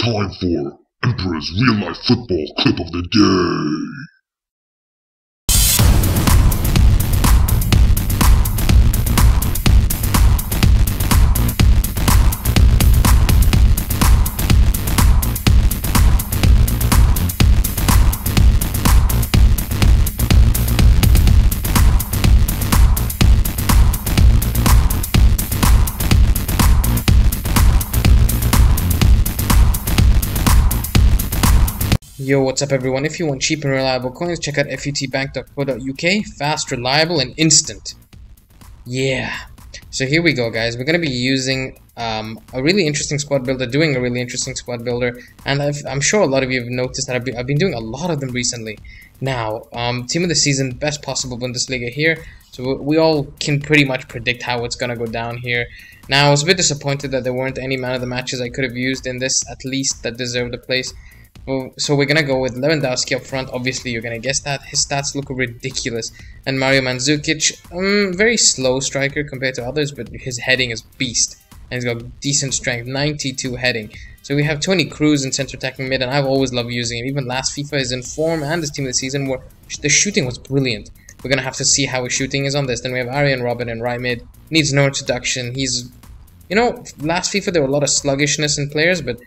time for Emperor's real-life football clip of the day. Yo, what's up everyone? If you want cheap and reliable coins, check out futbank.co.uk. Fast, reliable, and instant. Yeah. So here we go, guys. We're going to be using a really interesting squad builder, doing a really interesting squad builder. And I'm sure a lot of you have noticed that I've been doing a lot of them recently. Now, team of the season, best possible Bundesliga here. So we all can pretty much predict how it's going to go down here. Now, I was a bit disappointed that there weren't any man of the matches I could have used in this, at least, that deserved a place. So we're going to go with Lewandowski up front. Obviously, you're going to guess that. His stats look ridiculous. And Mario Mandzukic, very slow striker compared to others, but his heading is beast. And he's got decent strength, 92 heading. So we have Toni Kroos in center attacking mid, and I've always loved using him. Even last FIFA is in form, and this team of the season where the shooting was brilliant. We're going to have to see how his shooting is on this. Then we have Arjen Robben in right mid. Needs no introduction. He's, you know, last FIFA there were a lot of sluggishness in players, but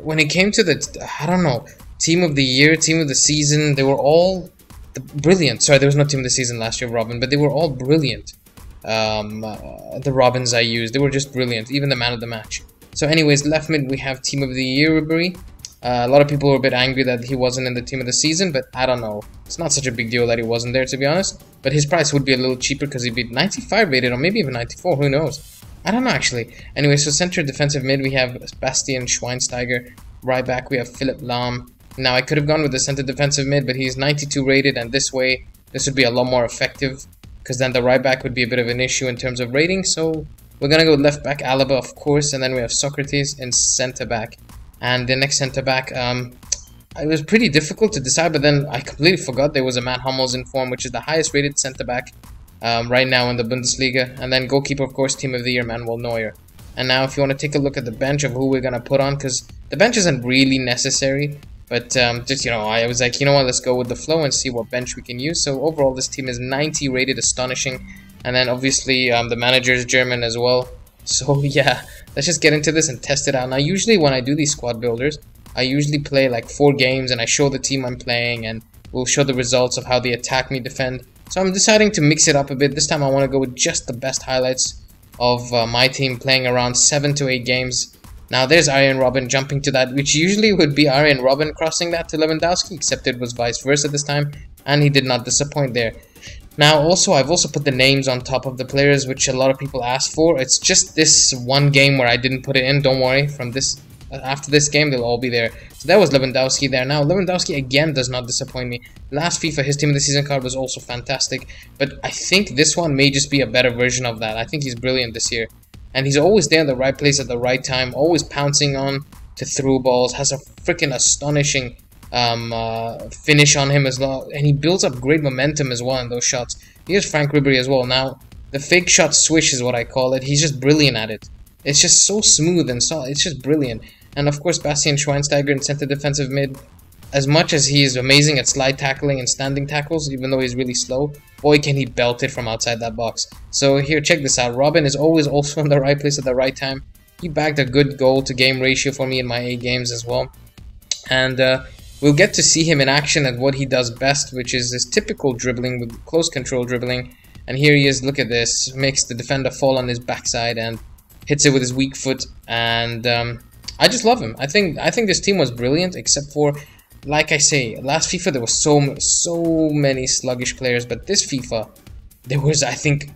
when it came to the, I don't know, team of the year, team of the season, they were all brilliant. Sorry, there was no team of the season last year, Robben, but they were all brilliant. The Robins I used, they were just brilliant, even the man of the match. So anyways, left mid we have team of the year, Ribery. A lot of people were a bit angry that he wasn't in the team of the season, but I don't know. It's not such a big deal that he wasn't there, to be honest. But his price would be a little cheaper because he'd be 95 rated, or maybe even 94, who knows. I don't know, actually. Anyway, so center defensive mid, we have Bastian Schweinsteiger. Right back, we have Philipp Lahm. Now, I could have gone with the center defensive mid, but he's 92 rated, and this way, this would be a lot more effective, because then the right back would be a bit of an issue in terms of rating. So, we're going to go with left back, Alaba, of course, and then we have Socrates in center back. And the next center back, it was pretty difficult to decide, but then I completely forgot there was a Matt Hummels in form, which is the highest rated center back right now in the Bundesliga. And then goalkeeper, of course, team of the year, Manuel Neuer. And now if you want to take a look at the bench of who we're going to put on, because the bench isn't really necessary, but just, you know, I was like, you know what, let's go with the flow and see what bench we can use. So overall, this team is 90 rated, astonishing. And then obviously the manager is German as well. So yeah, let's just get into this and test it out. Now usually when I do these squad builders, I usually play like 4 games and I show the team I'm playing and we'll show the results of how they attack me, defend. So I'm deciding to mix it up a bit. This time I want to go with just the best highlights of my team playing around 7 to 8 games. Now there's Arjen Robben jumping to that, which usually would be Arjen Robben crossing that to Lewandowski, except it was vice versa this time, and he did not disappoint there. Now also, I've also put the names on top of the players, which a lot of people asked for. It's just this one game where I didn't put it in, don't worry, from this after this game they'll all be there. So that was Lewandowski there. Now Lewandowski again does not disappoint me. Last FIFA his team of the season card was also fantastic, but I think this one may just be a better version of that. I think he's brilliant this year, and he's always there in the right place at the right time, always pouncing on to through balls, has a freaking astonishing finish on him as well, and he builds up great momentum as well in those shots. Here's Frank Ribery as well. Now the fake shot swish is what I call it. He's just brilliant at it. It's just so smooth and solid. It's just brilliant. And of course, Bastian Schweinsteiger in center defensive mid. As much as he is amazing at slide tackling and standing tackles, even though he's really slow, boy can he belt it from outside that box. So here, check this out. Robben is always also in the right place at the right time. He bagged a good goal to game ratio for me in my 8 games as well. And we'll get to see him in action at what he does best, which is his typical dribbling with close control dribbling. And here he is, look at this, makes the defender fall on his backside and hits it with his weak foot. And I just love him. I think this team was brilliant, except for, like I say, last FIFA there was so many sluggish players, but this FIFA there was, I think,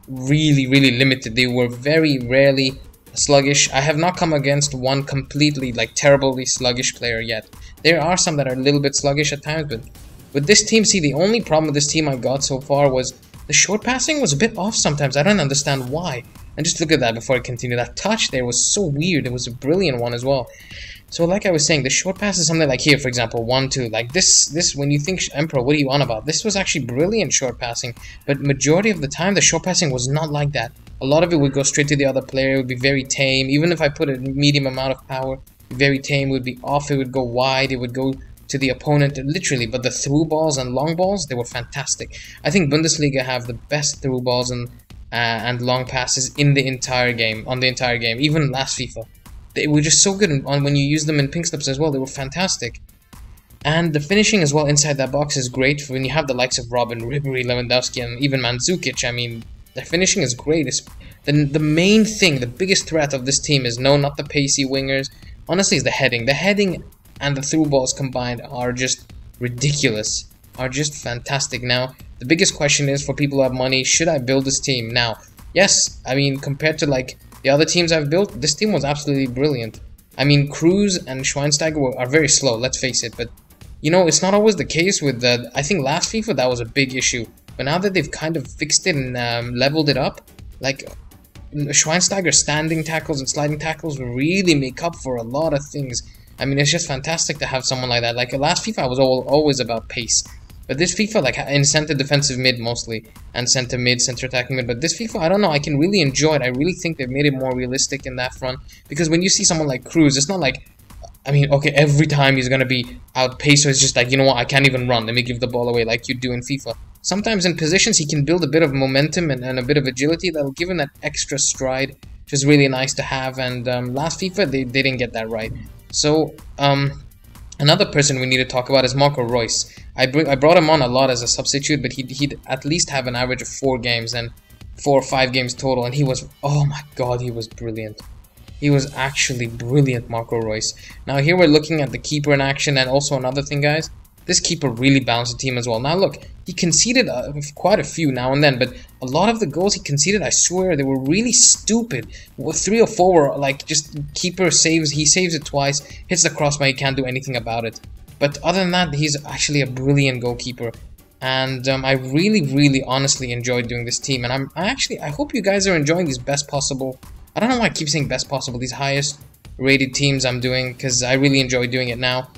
really limited. They were very rarely sluggish. I have not come against one completely like terribly sluggish player yet. There are some that are a little bit sluggish at times, but with this team, see, the only problem with this team I've got so far was the short passing was a bit off sometimes. I don't understand why. And just look at that before I continue. That touch there was so weird. It was a brilliant one as well. So like I was saying, the short pass is something like here, for example, 1-2. Like this, when you think Emperor, what are you on about? This was actually brilliant short passing. But majority of the time, the short passing was not like that. A lot of it would go straight to the other player. It would be very tame. Even if I put a medium amount of power, very tame. It would be off, it would go wide, it would go to the opponent, literally. But the through balls and long balls, they were fantastic. I think Bundesliga have the best through balls and long passes in the entire game, even last FIFA. They were just so good on when you use them in pink slips as well. They were fantastic. And the finishing as well inside that box is great for when you have the likes of Robben, Ribery, Lewandowski, and even Mandzukic. I mean, the finishing is great. The main thing, the biggest threat of this team is no, not the pacey wingers. Honestly, is the heading. The heading and the through balls combined are just ridiculous, are just fantastic. Now, the biggest question is for people who have money, should I build this team? Now, yes, I mean, compared to like the other teams I've built, this team was absolutely brilliant. I mean, Cruz and Schweinsteiger are very slow, let's face it, but you know, it's not always the case with the... I think last FIFA that was a big issue, but now that they've kind of fixed it and leveled it up, like Schweinsteiger's standing tackles and sliding tackles really make up for a lot of things. I mean, it's just fantastic to have someone like that. Like last FIFA, I was always about pace, but this FIFA, like in center defensive mid mostly, and center mid, center attacking mid. But this FIFA, I don't know, I can really enjoy it. I really think they've made it more realistic in that front, because when you see someone like Cruz, it's not like, I mean, okay, every time he's going to be outpaced, so it's just like, you know what, I can't even run, let me give the ball away like you do in FIFA. Sometimes in positions, he can build a bit of momentum and a bit of agility that'll give him that extra stride, which is really nice to have, and last FIFA, they didn't get that right. So, another person we need to talk about is Marco Reus. I brought him on a lot as a substitute, but he'd at least have an average of 4 games, and 4 or 5 games total, and he was, oh my god, he was brilliant. He was actually brilliant, Marco Reus. Now here we're looking at the keeper in action, and also another thing, guys. This keeper really balanced the team as well. Now look, he conceded quite a few now and then, but a lot of the goals he conceded, I swear, they were really stupid. 3 or 4 were like just keeper saves. He saves it twice, hits the crossbar, he can't do anything about it. But other than that, he's actually a brilliant goalkeeper. And I really honestly enjoyed doing this team. And I hope you guys are enjoying these best possible... I don't know why I keep saying best possible, these highest rated teams I'm doing, because I really enjoy doing it now.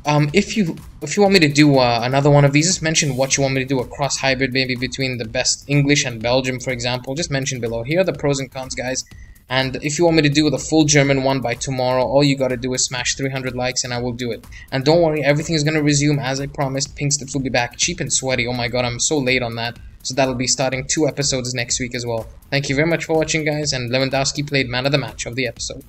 If you want me to do another one of these, just mention what you want me to do, a cross hybrid maybe between the best English and Belgium, for example. Just mention below. Here are the pros and cons, guys. And if you want me to do the full German one by tomorrow, all you gotta do is smash 300 likes and I will do it. And don't worry, everything is gonna resume as I promised. Pink Slips will be back, cheap and sweaty. Oh my god, I'm so late on that. So that'll be starting 2 episodes next week as well. Thank you very much for watching, guys, and Lewandowski played man of the match of the episode.